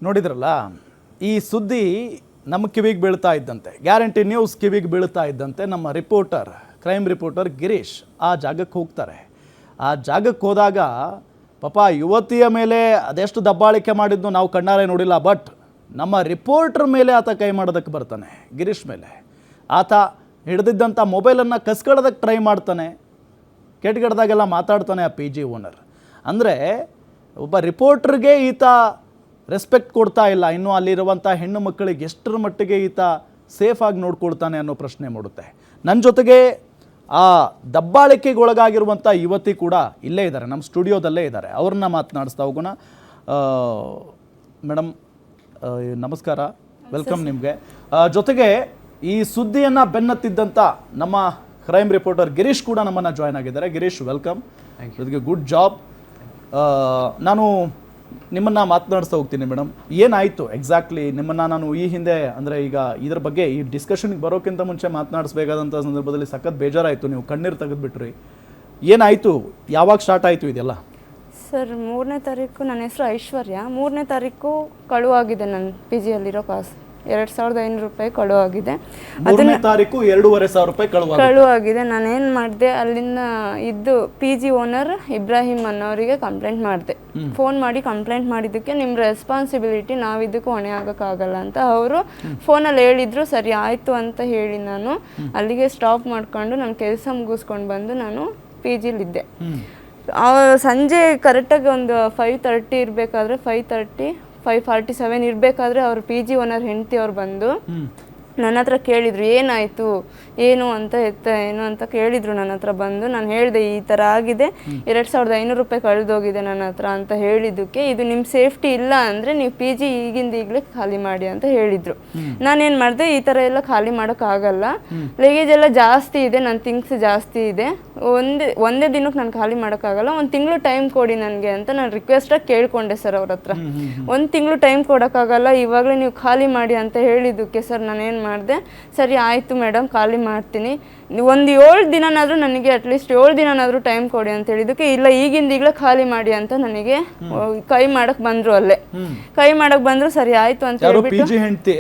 ನೋಡಿದ್ರಲ್ಲ, ಈ ಸುದ್ದಿ ನಮ್ಮ ಕಿವಿಗೆ ಬೀಳ್ತಾ ಇದ್ದಂತೆ, ಗ್ಯಾರಂಟಿ ನ್ಯೂಸ್ ಕಿವಿಗೆ ಬೀಳ್ತಾ ಇದ್ದಂತೆ ನಮ್ಮ ರಿಪೋರ್ಟರ್, ಕ್ರೈಮ್ ರಿಪೋರ್ಟರ್ ಗಿರೀಶ್ ಆ ಜಾಗಕ್ಕೆ ಹೋಗ್ತಾರೆ. ಆ ಜಾಗಕ್ಕೆ ಹೋದಾಗ ಪಾಪ ಯುವತಿಯ ಮೇಲೆ ಅದೆಷ್ಟು ದಬ್ಬಾಳಿಕೆ ಮಾಡಿದ್ದು ನಾವು ಕಣ್ಣಾರೆ ನೋಡಿಲ್ಲ, ಬಟ್ ನಮ್ಮ ರಿಪೋರ್ಟರ್ ಮೇಲೆ ಆತ ಕೈ ಮಾಡೋದಕ್ಕೆ ಬರ್ತಾನೆ. ಗಿರೀಶ್ ಮೇಲೆ ಆತ ಹಿಡಿದಿದ್ದಂಥ ಮೊಬೈಲನ್ನು ಕಸ್ಕೊಳ್ಳೋದಕ್ಕೆ ಟ್ರೈ ಮಾಡ್ತಾನೆ, ಕೆಟ್ಗಡ್ದಾಗೆಲ್ಲ ಮಾತಾಡ್ತಾನೆ ಆ PG ಓನರ್. ಅಂದರೆ ಒಬ್ಬ ರಿಪೋರ್ಟ್ರಿಗೆ ಈತ ರೆಸ್ಪೆಕ್ಟ್ ಕೊಡ್ತಾ ಇಲ್ಲ, ಇನ್ನು ಅಲ್ಲಿರುವಂಥ ಹೆಣ್ಣು ಮಕ್ಕಳಿಗೆ ಎಷ್ಟರ ಮಟ್ಟಿಗೆ ಈತ ಸೇಫಾಗಿ ನೋಡ್ಕೊಳ್ತಾನೆ ಅನ್ನೋ ಪ್ರಶ್ನೆ ಮೂಡುತ್ತೆ. ನನ್ನ ಜೊತೆಗೆ ಆ ದಬ್ಬಾಳಿಕೆಗೊಳಗಾಗಿರುವಂಥ ಯುವತಿ ಕೂಡ ಇಲ್ಲೇ ಇದ್ದಾರೆ, ನಮ್ಮ ಸ್ಟುಡಿಯೋದಲ್ಲೇ ಇದ್ದಾರೆ. ಅವ್ರನ್ನ ಮಾತನಾಡಿಸ್ತಾ ಹೋಗೋಣ. ಮೇಡಮ್ ನಮಸ್ಕಾರ, ವೆಲ್ಕಮ್ ನಿಮಗೆ. ಜೊತೆಗೆ ಈ ಸುದ್ದಿಯನ್ನು ಬೆನ್ನತ್ತಿದ್ದಂಥ ನಮ್ಮ ಕ್ರೈಮ್ ರಿಪೋರ್ಟರ್ ಗಿರೀಶ್ ಕೂಡ ನಮ್ಮನ್ನು ಜಾಯ್ನ್ ಆಗಿದ್ದಾರೆ. ಗಿರೀಶ್, ವೆಲ್ಕಮ್. ಜೊತೆಗೆ ಗುಡ್ ಜಾಬ್. ನಾನು ನಿಮ್ಮನ್ನು ಮಾತನಾಡಿಸ್ತಾ ಹೋಗ್ತೀನಿ. ಮೇಡಮ್, ಏನಾಯಿತು ಎಕ್ಸಾಕ್ಟ್ಲಿ ನಿಮ್ಮನ್ನು ನಾನು ಈ ಹಿಂದೆ, ಅಂದರೆ ಈಗ ಇದ್ರ ಬಗ್ಗೆ ಈ ಡಿಸ್ಕಷನ್ಗೆ ಬರೋಕ್ಕಿಂತ ಮುಂಚೆ ಮಾತನಾಡಿಸ್ಬೇಕಾದಂಥ ಸಂದರ್ಭದಲ್ಲಿ ಸಖತ್ ಬೇಜಾರಾಯಿತು, ನೀವು ಕಣ್ಣೀರು ತೆಗೆದುಬಿಟ್ರಿ. ಏನಾಯಿತು, ಯಾವಾಗ ಸ್ಟಾರ್ಟ್ ಆಯಿತು ಇದೆಲ್ಲ? ಸರ್, 3ನೇ ತಾರೀಕು, ನನ್ನ ಹೆಸರು ಐಶ್ವರ್ಯ. 3ನೇ ತಾರೀಕು ಕಳುವಾಗಿದೆ ನನ್ನ PGಯಲ್ಲಿರೋ ಕಾಸು, 2500 ರೂಪಾಯಿ ಕಳುವಾಗಿದೆ. 3ನೇ ತಾರೀಕು 2500 ರೂಪಾಯಿ ಕಳುವಾಗಿದೆ. ನಾನೇನು ಮಾಡಿದೆ, ಅಲ್ಲಿಂದ ಇದ್ದು PG ಓನರ್ ಇಬ್ರಾಹಿಂ ಅನ್ನೋರಿಗೆ ಕಂಪ್ಲೇಂಟ್ ಮಾಡಿದೆ. ಫೋನ್ ಮಾಡಿ ಕಂಪ್ಲೇಂಟ್ ಮಾಡಿದ್ದಕ್ಕೆ ನಿಮ್ಮ ರೆಸ್ಪಾನ್ಸಿಬಿಲಿಟಿ, ನಾವಿದ್ದಕ್ಕೂ ಹೊಣೆ ಆಗೋಕ್ಕಾಗಲ್ಲ ಅಂತ ಅವರು ಫೋನಲ್ಲಿ ಹೇಳಿದ್ರು. ಸರಿ ಆಯಿತು ಅಂತ ಹೇಳಿ ನಾನು ಅಲ್ಲಿಗೆ ಸ್ಟಾಪ್ ಮಾಡ್ಕೊಂಡು ನನ್ನ ಕೆಲಸ ಮುಗಿಸ್ಕೊಂಡು ಬಂದು ನಾನು PGಲಿದ್ದೆ. ಸಂಜೆ ಕರೆಕ್ಟಾಗಿ ಒಂದು 5:30 ಇರಬೇಕಾದ್ರೆ 5:47 ಇರಬೇಕಾದ್ರೆ ಅವ್ರು PG ಓನರ್ ಹೆಂಡತಿ ಅವ್ರು ಬಂದು ನನ್ನ ಹತ್ರ ಕೇಳಿದರು, ಏನಾಯಿತು ಏನು ಅಂತ ಏನು ಅಂತ ಕೇಳಿದರು. ನನ್ನ ಹತ್ರ ಬಂದು ನಾನು ಹೇಳಿದೆ, ಈ ಥರ ಆಗಿದೆ, 2500 ರೂಪಾಯಿ ಕಳೆದೋಗಿದೆ ನನ್ನ ಹತ್ರ ಅಂತ ಹೇಳಿದ್ದಕ್ಕೆ, ಇದು ನಿಮ್ಮ ಸೇಫ್ಟಿ ಇಲ್ಲ ಅಂದರೆ ನೀವು PG ಈಗಲೇ ಖಾಲಿ ಮಾಡಿ ಅಂತ ಹೇಳಿದರು. ನಾನೇನು ಮಾಡಿದೆ, ಈ ಥರ ಎಲ್ಲ ಖಾಲಿ ಮಾಡೋಕ್ಕಾಗಲ್ಲ, ಲಗೇಜ್ ಎಲ್ಲ ಜಾಸ್ತಿ ಇದೆ, ನನ್ನ ಥಿಂಗ್ಸ್ ಜಾಸ್ತಿ ಇದೆ, ಒಂದೇ ದಿನಕ್ಕೆ ನಾನು ಖಾಲಿ ಮಾಡೋಕ್ಕಾಗಲ್ಲ, 1 ತಿಂಗಳು ಟೈಮ್ ಕೊಡಿ ನನಗೆ ಅಂತ ನಾನು ರಿಕ್ವೆಸ್ಟಾಗಿ ಕೇಳಿಕೊಂಡೆ ಸರ್ ಅವ್ರ ಹತ್ರ. 1 ತಿಂಗಳು ಟೈಮ್ ಕೊಡೋಕ್ಕಾಗಲ್ಲ, ಇವಾಗಲೇ ನೀವು ಖಾಲಿ ಮಾಡಿ ಅಂತ ಹೇಳಿದ್ದಕ್ಕೆ ಸರ್ ನಾನೇನು ಮಾಡಿದೆ, ಸರಿ ಆಯಿತು ಮೇಡಮ್ ಖಾಲಿ ಮಾಡ್ತೀನಿ, ಒಂದು 7 ದಿನನಾದರೂ ನನಗೆ ಅಟ್ಲೀಸ್ಟ್ 7 ದಿನನಾದರೂ ಟೈಮ್ ಕೊಡಿ ಅಂತ ಹೇಳಿದ್ದಕ್ಕೆ, ಇಲ್ಲ ಈಗಲೇ ಖಾಲಿ ಮಾಡಿ ಅಂತ ನನಗೆ ಕೈ ಮಾಡಕ್ಕೆ ಬಂದರು. ಅಲ್ಲೇ ಕೈ ಮಾಡಕ್ಕೆ ಬಂದರು. ಸರಿ ಆಯಿತು ಅಂತ ಹೇಳ್ಬಿಟ್ಟು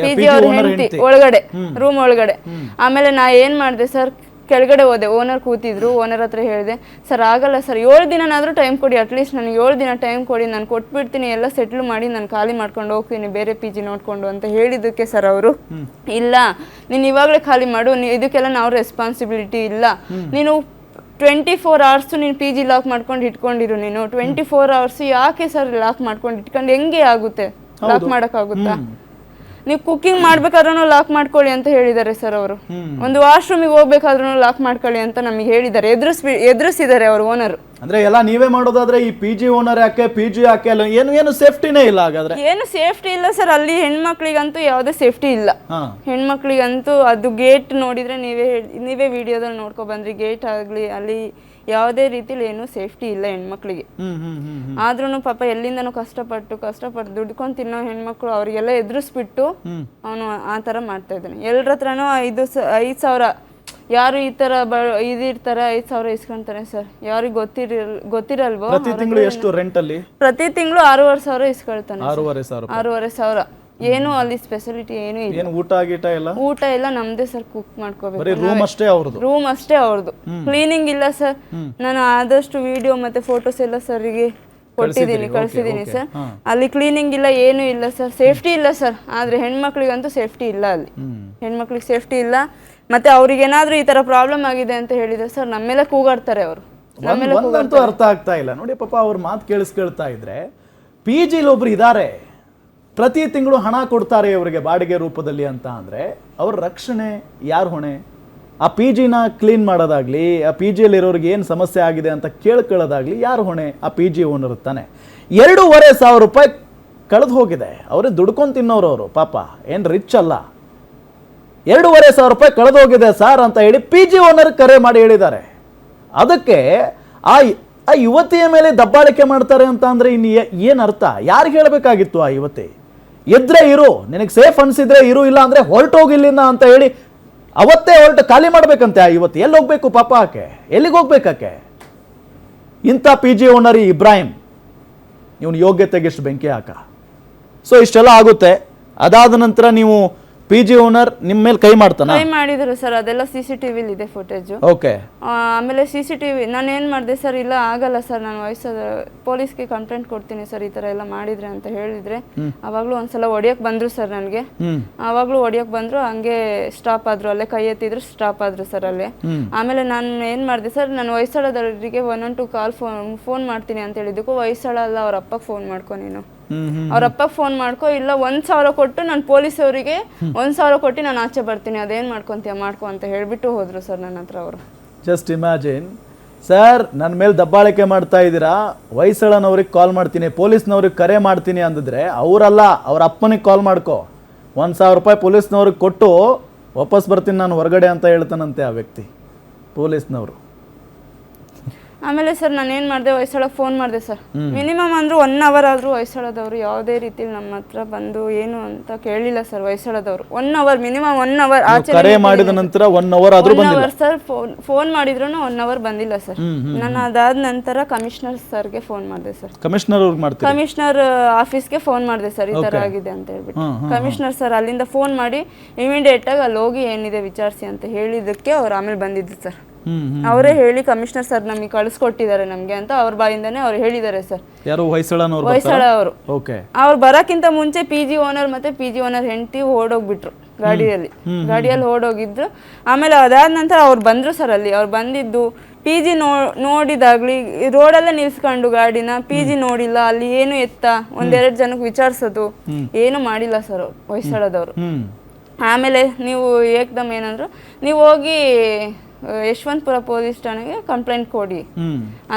PG ಅವ್ರ ಹೆಂಡತಿ ಒಳಗಡೆ, ರೂಮ್ ಒಳಗಡೆ. ಆಮೇಲೆ ನಾ ಏನು ಮಾಡಿದೆ ಸರ್, ಕೆಳಗಡೆ ಹೋದೆ, ಓನರ್ ಕೂತಿದ್ರು, ಓನರ್ ಹತ್ರ ಹೇಳಿದೆ, ಸರ್ ಆಗಲ್ಲ ಸರ್, 7 ದಿನನಾದರೂ ಟೈಮ್ ಕೊಡಿ, ಅಟ್ಲೀಸ್ಟ್ ನನಗೆ 7 ದಿನ ಟೈಮ್ ಕೊಡಿ, ನಾನು ಕೊಟ್ಬಿಡ್ತೀನಿ, ಎಲ್ಲ ಸೆಟ್ಲ್ ಮಾಡಿ ನಾನು ಖಾಲಿ ಮಾಡ್ಕೊಂಡು ಹೋಗ್ತೀನಿ ಬೇರೆ PG ನೋಡಿಕೊಂಡು ಅಂತ ಹೇಳಿದ್ದಕ್ಕೆ ಸರ್ ಅವರು, ಇಲ್ಲ ನೀನು ಇವಾಗಲೇ ಖಾಲಿ ಮಾಡು, ಇದಕ್ಕೆಲ್ಲ ನಾವು ರೆಸ್ಪಾನ್ಸಿಬಿಲಿಟಿ ಇಲ್ಲ, ನೀನು 24 ಅವರ್ಸು ನೀನು PG ಲಾಕ್ ಮಾಡ್ಕೊಂಡು ಇಟ್ಕೊಂಡಿರು, ನೀನು 24 ಅವರ್ಸು ಯಾಕೆ ಸರ್ ಲಾಕ್ ಮಾಡ್ಕೊಂಡು ಇಟ್ಕೊಂಡು ಹೆಂಗೆ ಆಗುತ್ತೆ, ಲಾಕ್ ಮಾಡೋಕ್ಕಾಗುತ್ತಾ, ನೀವು ಕುಕ್ಕಿಂಗ್ ಮಾಡ್ಬೇಕಾದ್ರೂ ಲಾಕ್ ಮಾಡ್ಕೊಳ್ಳಿ ಅಂತ ಹೇಳಿದ್ದಾರೆ ಸರ್ ಅವರು. ಒಂದು ವಾಶ್ರೂಮಿಗೆ ಹೋಗ್ಬೇಕಾದ್ರೂ ಲಾಕ್ ಮಾಡ್ಕೊಳ್ಳಿ ಅಂತ ನಮಗೆ ಹೇಳಿದ್ದಾರೆ, ಎದುರಿಸಿದ್ದಾರೆ ಅವರು ಓನರ್. ಅಂದ್ರೆ ಎಲ್ಲ ನೀವೇ ಮಾಡೋದಾದ್ರೆ ಈ PG ಓನರ್ ಯಾಕೆ, PG ಯಾಕೆ ಅಲ್ಲ, ಏನು ಸೇಫ್ಟಿನೇ ಇಲ್ಲ ಹಾಗಾದ್ರೆ? ಏನು ಸೇಫ್ಟಿ ಇಲ್ಲ ಸರ್, ಅಲ್ಲಿ ಹೆಣ್ಮಕ್ಳಿಗಂತೂ ಯಾವುದೇ ಸೇಫ್ಟಿ ಇಲ್ಲ. ಹೆಣ್ಮಕ್ಳಿಗಂತೂ ಅದು ಗೇಟ್ ನೋಡಿದ್ರೆ ನೀವೇ ವಿಡಿಯೋದಲ್ಲಿ ನೋಡ್ಕೊ ಬಂದ್ರಿ, ಗೇಟ್ ಆಗಲಿ ಅಲ್ಲಿ ಯಾವುದೇ ರೀತಿಲಿ ಏನೂ ಸೇಫ್ಟಿ ಇಲ್ಲ ಹೆಣ್ಮಕ್ಳಿಗೆ. ಆದ್ರೂ ಪಾಪ ಎಲ್ಲಿಂದನೂ ಕಷ್ಟಪಟ್ಟು ದುಡ್ಕೊಂಡು ತಿನ್ನೋ ಹೆಣ್ಮಕ್ಳು ಅವರಿಗೆಲ್ಲ ಎದುರಿಸ್ಬಿಟ್ಟು ಅವನು ಆ ಥರ ಮಾಡ್ತಾ ಇದ್ದಾನೆ. ಎಲ್ಲರ ಹತ್ರನೂ 5,000 ಯಾರು ಈ ಥರ ಇದಿರ್ತಾರೆ, 5,000 ಇಸ್ಕೊಂತಾರೆ ಸರ್. ಯಾರಿಗೆ ಗೊತ್ತಿರಲ್ವೋ, ಪ್ರತಿ ತಿಂಗಳು ಎಷ್ಟು ರೆಂಟ್ ಅಲ್ಲಿ? ಪ್ರತಿ ತಿಂಗಳು 6,500 ಇಸ್ಕೊಳ್ತಾನೆ. 6,500. ಏನು ಅಲ್ಲಿ ಸ್ಪೆಷಾಲಿಟಿ ಏನು ಇಲ್ಲ. ಊಟ ಎಲ್ಲ ನಮ್ದೇ ಸರ್, ಕುಕ್ ಮಾಡ್ಕೋಬೇಕು. ರೂಮ್ ಅಷ್ಟೇ ಅವ್ರದ್ದು, ಕ್ಲೀನಿಂಗ್ ಇಲ್ಲ ಸರ್. ನಾನು ಆದಷ್ಟು ವಿಡಿಯೋ ಮತ್ತೆ ಫೋಟೋಸ್ ಎಲ್ಲ ಸರ್ಗೆ ಕಳ್ಸಿದ್ದೀನಿ ಸರ್. ಅಲ್ಲಿ ಕ್ಲೀನಿಂಗ್ ಇಲ್ಲ, ಏನು ಇಲ್ಲ ಸರ್, ಸೇಫ್ಟಿ ಇಲ್ಲ ಸರ್. ಆದ್ರೆ ಹೆಣ್ಮಕ್ಳಿಗಂತೂ ಸೇಫ್ಟಿ ಇಲ್ಲ, ಅಲ್ಲಿ ಹೆಣ್ಮಕ್ಳಿಗೆ ಸೇಫ್ಟಿ ಇಲ್ಲ. ಮತ್ತೆ ಅವ್ರಿಗೆ ಏನಾದ್ರೂ ಈ ತರ ಪ್ರಾಬ್ಲಮ್ ಆಗಿದೆ ಅಂತ ಹೇಳಿದ್ರೆ ಸರ್ ನಮ್ಮೆಲ್ಲ ಕೂಗಾಡ್ತಾರೆ ಅವರು. ನಮ್ಮೆಲ್ಲ ಅರ್ಥ ಆಗ್ತಾ ಇಲ್ಲ ನೋಡಿ ಪಾಪ, ಅವ್ರ ಮಾತು ಕೇಳಿಸ್ಕೊಳ್ತಾ ಇದ್ರೆ PGಲಿ ಒಬ್ರು ಇದ್ದಾರೆ, ಪ್ರತಿ ತಿಂಗಳು ಹಣ ಕೊಡ್ತಾರೆ ಇವರಿಗೆ ಬಾಡಿಗೆ ರೂಪದಲ್ಲಿ ಅಂತ ಅಂದರೆ ಅವ್ರ ರಕ್ಷಣೆ ಯಾರು ಹೊಣೆ? ಆ PGನ ಕ್ಲೀನ್ ಮಾಡೋದಾಗ್ಲಿ, ಆ PGಯಲ್ಲಿರೋರಿಗೆ ಏನು ಸಮಸ್ಯೆ ಆಗಿದೆ ಅಂತ ಕೇಳ್ಕೊಳ್ಳೋದಾಗ್ಲಿ ಯಾರು ಹೊಣೆ? ಆ PG ಓನರ್ ತಾನೆ. 2,500 ರೂಪಾಯಿ ಕಳೆದು ಹೋಗಿದೆ. ಅವರೇ ದುಡ್ಕೊಂಡು ತಿನ್ನೋರು ಅವರು, ಪಾಪ ಏನು ರಿಚ್ ಅಲ್ಲ. 2,500 ರೂಪಾಯಿ ಕಳೆದು ಹೋಗಿದೆ ಸರ್ ಅಂತ ಹೇಳಿ PG ಓನರ್ ಕರೆ ಮಾಡಿ ಹೇಳಿದ್ದಾರೆ. ಅದಕ್ಕೆ ಆ ಯುವತಿಯ ಮೇಲೆ ದಬ್ಬಾಳಿಕೆ ಮಾಡ್ತಾರೆ ಅಂತ ಅಂದರೆ ಇನ್ನು ಏನು ಅರ್ಥ? ಯಾರಿಗೆ ಹೇಳಬೇಕಾಗಿತ್ತು? ಆ ಯುವತಿ ಎದ್ರೆ ಇರು, ನಿನಗೆ ಸೇಫ್ ಅನ್ಸಿದ್ರೆ ಇರು, ಇಲ್ಲ ಅಂದರೆ ಹೊರಟೋಗಿಲ್ಲಿಂದ ಅಂತ ಹೇಳಿ ಅವತ್ತೇ ಹೊರಟು ಖಾಲಿ ಮಾಡ್ಬೇಕಂತೆ. ಆ ಯುವತಿ ಎಲ್ಲಿ ಹೋಗ್ಬೇಕು ಪಾಪ, ಆಕೆ ಎಲ್ಲಿಗೆ ಹೋಗ್ಬೇಕಾಕೆ? ಇಂಥ PG ಓನರ್ ಇಬ್ರಾಹಿಂ, ಇವನು ಯೋಗ್ಯತೆಗೆ ಎಷ್ಟು ಬೆಂಕಿ ಹಾಕ. ಸೊ ಇಷ್ಟೆಲ್ಲ ಆಗುತ್ತೆ. ಅದಾದ ನಂತರ ನೀವು ಪಿ ಜಿ ಓನರ್ ನಿಮ್ಮ ಮೇಲೆ ಕೈ ಮಾಡ್ತಾನ? ಕೈ ಮಾಡಿದ್ರು ಸರ್, ಅದೆಲ್ಲ CCTV ಇದೆ ಫುಟೇಜು. ಓಕೆ. ಆಮೇಲೆ CCTV ನಾನು ಏನು ಮಾಡಿದೆ ಸರ್, ಇಲ್ಲ ಆಗಲ್ಲ ಸರ್, ನಾನು ವಯಸ್ಸಾದ ಪೊಲೀಸ್ಗೆ ಕಂಪ್ಲೇಂಟ್ ಕೊಡ್ತೀನಿ ಸರ್, ಈ ಥರ ಎಲ್ಲ ಮಾಡಿದ್ರೆ ಅಂತ ಹೇಳಿದ್ರೆ ಅವಾಗಲೂ ಒಂದ್ಸಲ ಹೊಡಿಯೋಕೆ ಬಂದರು ಸರ್ ನನಗೆ. ಆವಾಗಲೂ ಹೊಡಿಯೋಕೆ ಬಂದರು, ಹಂಗೆ ಸ್ಟಾಪ್ ಆದರು, ಅಲ್ಲೇ ಕೈ ಎತ್ತಿದ್ರು ಸ್ಟಾಪ್ ಆದರು ಸರ್ ಅಲ್ಲೇ. ಆಮೇಲೆ ನಾನು ಏನು ಮಾಡಿದೆ ಸರ್, ನಾನು ಹೊಯ್ಸಳದವರಿಗೆ 112 ಕಾಲ್ ಫೋನ್ ಮಾಡ್ತೀನಿ ಅಂತ ಹೇಳಿದ್ದಕ್ಕೂ ಹೊಯ್ಸಳ ಅಲ್ಲ ಅವ್ರ ಅಪ್ಪಗೆ ಫೋನ್ ಮಾಡ್ಕೊ, ನೀನು ಅವ್ರ ಅಪ್ಪಗೆ ಫೋನ್ ಮಾಡ್ಕೊ, ಇಲ್ಲ 1,000 ಕೊಟ್ಟು ನಾನು ಪೊಲೀಸ್ ಅವರಿಗೆ 1,000 ಕೊಟ್ಟು ನಾನು ಆಚೆ ಬರ್ತೀನಿ, ಅದೇನು ಮಾಡ್ಕೊತೀಯ ಮಾಡ್ಕೊ ಅಂತ ಹೇಳ್ಬಿಟ್ಟು ಹೋದ್ರು ಸರ್ ನನ್ನ ಹತ್ರ ಅವರು. ಜಸ್ಟ್ ಇಮ್ಯಾಜಿನ್ ಸರ್, ನನ್ನ ಮೇಲೆ ದಬ್ಬಾಳಿಕೆ ಮಾಡ್ತಾ ಇದ್ದೀರಾ, ಹೊಯ್ಸಳನವ್ರಿಗೆ ಕಾಲ್ ಮಾಡ್ತೀನಿ, ಪೊಲೀಸ್ನವ್ರಿಗೆ ಕರೆ ಮಾಡ್ತೀನಿ ಅಂದಿದ್ರೆ ಅವರಲ್ಲ ಅವ್ರ ಅಪ್ಪನಿಗೆ ಕಾಲ್ ಮಾಡ್ಕೊ, 1,000 ರೂಪಾಯಿ ಪೊಲೀಸ್ನವ್ರಿಗೆ ಕೊಟ್ಟು ವಾಪಸ್ ಬರ್ತೀನಿ ನಾನು ಹೊರಗಡೆ ಅಂತ ಹೇಳ್ತಾನಂತೆ ಆ ವ್ಯಕ್ತಿ ಪೊಲೀಸ್ನವರು. ಆಮೇಲೆ ಸರ್ ನಾನು ಏನು ಮಾಡಿದೆ, ಹೊಯ್ಸಳಕ್ಕೆ ಫೋನ್ ಮಾಡಿದೆ ಸರ್. ಮಿನಿಮಮ್ ಅಂದರೂ 1 ಅವರ್ ಆದರೂ ಹೊಯ್ಸಳದವರು ಯಾವುದೇ ರೀತಿಲಿ ನಮ್ಮ ಹತ್ರ ಬಂದು ಏನು ಅಂತ ಕೇಳಿಲ್ಲ ಸರ್. ಹೊಯ್ಸಳದವರು 1 ಅವರ್ ಮಿನಿಮಮ್ 1 ಅವರ್ ಆಚೆ ಕರೆ ಮಾಡಿದ ನಂತರ 1 ಅವರ್ ಆದರೂ ಬಂದಿಲ್ಲ ಸರ್. ಫೋನ್ ಮಾಡಿದ್ರು 1 ಅವರ್ ಬಂದಿಲ್ಲ ಸರ್. ನಾನು ಅದಾದ ನಂತರ ಕಮಿಷನರ್ ಸರ್ಗೆ ಫೋನ್ ಮಾಡಿದೆ ಸರ್. ಕಮಿಷನರ್ ಅವ್ರಿಗೆ ಮಾಡ್ತೀನಿ, ಕಮಿಷನರ್ ಆಫೀಸ್ಗೆ ಫೋನ್ ಮಾಡಿದೆ ಸರ್, ಈ ಥರ ಆಗಿದೆ ಅಂತ ಹೇಳ್ಬಿಟ್ಟು. ಕಮಿಷನರ್ ಸರ್ ಅಲ್ಲಿಂದ ಫೋನ್ ಮಾಡಿ ಇಮಿಡಿಯೇಟ್ ಆಗಿ ಅಲ್ಲಿ ಹೋಗಿ ಏನಿದೆ ವಿಚಾರಿಸಿ ಅಂತ ಹೇಳಿದ್ದಕ್ಕೆ ಅವ್ರು ಆಮೇಲೆ ಬಂದಿದ್ದು ಸರ್. ಅವರೇ ಹೇಳಿ ಕಮಿಷನರ್ ಸರ್ ನಮಗೆ ಕಳಿಸ್ಕೊಟ್ಟಿದ್ದಾರೆ ನಮಗೆ ಅಂತ ಅವ್ರ ಬಾಯಿಂದಾನೆ ಅವ್ರು ಹೇಳಿದ್ದಾರೆ ಸರ್. ಯಾರು ಹೊಯ್ಸಳನವರು? ಹೊಯ್ಸಳ ಅವರು. ಓಕೆ. ಅವ್ರು ಬರೋಕ್ಕಿಂತ ಮುಂಚೆ PG ಓನರ್ ಮತ್ತೆ PG ಓನರ್ ಹೆಂಡತಿ ಓಡೋಗ್ಬಿಟ್ರು ಗಾಡಿಯಲ್ಲಿ ಓಡೋಗಿದ್ರು. ಆಮೇಲೆ ಅದಾದ ನಂತರ ಅವ್ರು ಬಂದ್ರು ಸರ್. ಅಲ್ಲಿ ಅವ್ರು ಬಂದಿದ್ದು PG ನೋಡಿದಾಗ್ಲಿ ರೋಡಲ್ಲೇ ನಿಲ್ಸ್ಕೊಂಡು ಗಾಡಿನ PG ನೋಡಿಲ್ಲ, ಅಲ್ಲಿ ಏನು ಎತ್ತ 1-2 ಜನಕ್ಕೆ ವಿಚಾರಿಸೋದು ಏನು ಮಾಡಿಲ್ಲ ಸರ್ ಹೊಯ್ಸಳದವರು. ಆಮೇಲೆ ನೀವು ಏಕ್ದಮ್ ಏನಂದ್ರು, ನೀವು ಹೋಗಿ ಯಶವಂತಪುರ ಪೊಲೀಸ್ ಠಾಣೆಗೆ ಕಂಪ್ಲೇಂಟ್ ಕೊಡಿ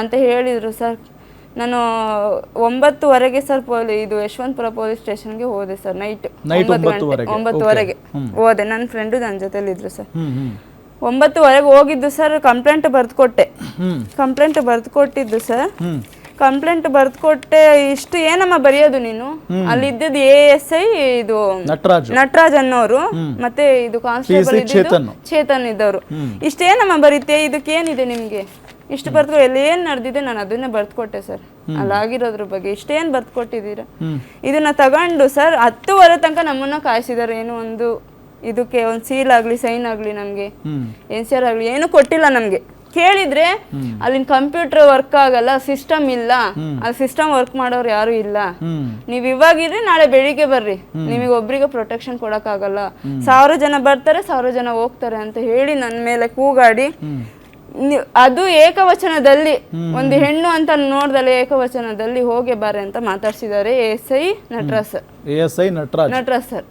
ಅಂತ ಹೇಳಿದ್ರು ಸರ್. ನಾನು 9:30 ಸರ್ ಇದು ಯಶವಂತಪುರ ಪೊಲೀಸ್ ಸ್ಟೇಷನ್ಗೆ ಹೋದೆ ಸರ್. ನೈಟ್ 9:30 ಹೋದೆ. ನನ್ನ ಫ್ರೆಂಡು ನನ್ನ ಜೊತೆಲಿದ್ರು ಸರ್. 9:30 ಹೋಗಿದ್ದು ಸರ್. ಕಂಪ್ಲೇಂಟ್ ಬರ್ದು ಸರ್. ಕಂಪ್ಲೇಂಟ್ ಬರ್ದ್ಕೊಟ್ಟೆ. ಇಷ್ಟು ಏನಮ್ಮ ಬರೆಯೋದು ನೀನು? ಅಲ್ಲಿ ಇದ್ದದ್ದು ASI ಇದು ನಟರಾಜ್ ಅನ್ನೋರು, ಮತ್ತೆ ಇದು ಕಾನ್ಸ್ಟೇಬಲ್ ಚೇತನ್ ಇದ್ದವರು. ಇಷ್ಟೇನಮ್ಮ ಬರೀತೆ, ಇದಕ್ಕೇನಿದೆ ನಿಮ್ಗೆ? ಇಷ್ಟು ಬರ್ದ್ಕೊ, ಎಲ್ಲಿ ಏನ್ ನಡೆದಿದೆ ನಾನು ಅದನ್ನೇ ಬರ್ದ್ಕೊಟ್ಟೆ ಸರ್. ಅಲ್ಲಾಗಿರೋದ್ರ ಬಗ್ಗೆ ಇಷ್ಟೇನ್ ಬರ್ದ್ಕೊಟ್ಟಿದ್ದೀರಾ? ಇದನ್ನ ತಗೊಂಡು ಸರ್ 10:30 ತನಕ ನಮ್ಮನ್ನ ಕಾಯಿಸಿದಾರೆ. ಏನು ಒಂದು ಇದಕ್ಕೆ ಒಂದು ಸೀಲ್ ಆಗ್ಲಿ ಸೈನ್ ಆಗ್ಲಿ ನಮ್ಗೆ NCR ಆಗ್ಲಿ ಏನು ಕೊಟ್ಟಿಲ್ಲ ನಮ್ಗೆ. ಕೇಳಿದ್ರೆ ಅಲ್ಲಿನ ಕಂಪ್ಯೂಟರ್ ವರ್ಕ್ ಆಗಲ್ಲ, ಸಿಸ್ಟಮ್ ಇಲ್ಲ, ಅಲ್ಲಿ ಸಿಸ್ಟಮ್ ವರ್ಕ್ ಮಾಡೋರು ಯಾರು ಇಲ್ಲ, ನೀವ್ ಇವಾಗಿರ್ರಿ ನಾಳೆ ಬೆಳಿಗ್ಗೆ ಬರ್ರಿ, ನಿಮಗೆ ಒಬ್ರಿಗೆ ಪ್ರೊಟೆಕ್ಷನ್ ಕೊಡಕ್ ಆಗಲ್ಲ, 1000 ಜನ ಬರ್ತಾರೆ 1000 ಜನ ಹೋಗ್ತಾರೆ ಅಂತ ಹೇಳಿ ನನ್ನ ಮೇಲೆ ಕೂಗಾಡಿ, ಅದು ಏಕವಚನದಲ್ಲಿ ಒಂದು ಹೆಣ್ಣು ಅಂತ ನೋಡ್ದಲೆ ಏಕವಚನದಲ್ಲಿ ಹೋಗಿ ಬಾರೆ ಅಂತ ಮಾತಾಡ್ಸಿದ್ದಾರೆ ASI ನಟರಾಜ್ ಸರ್.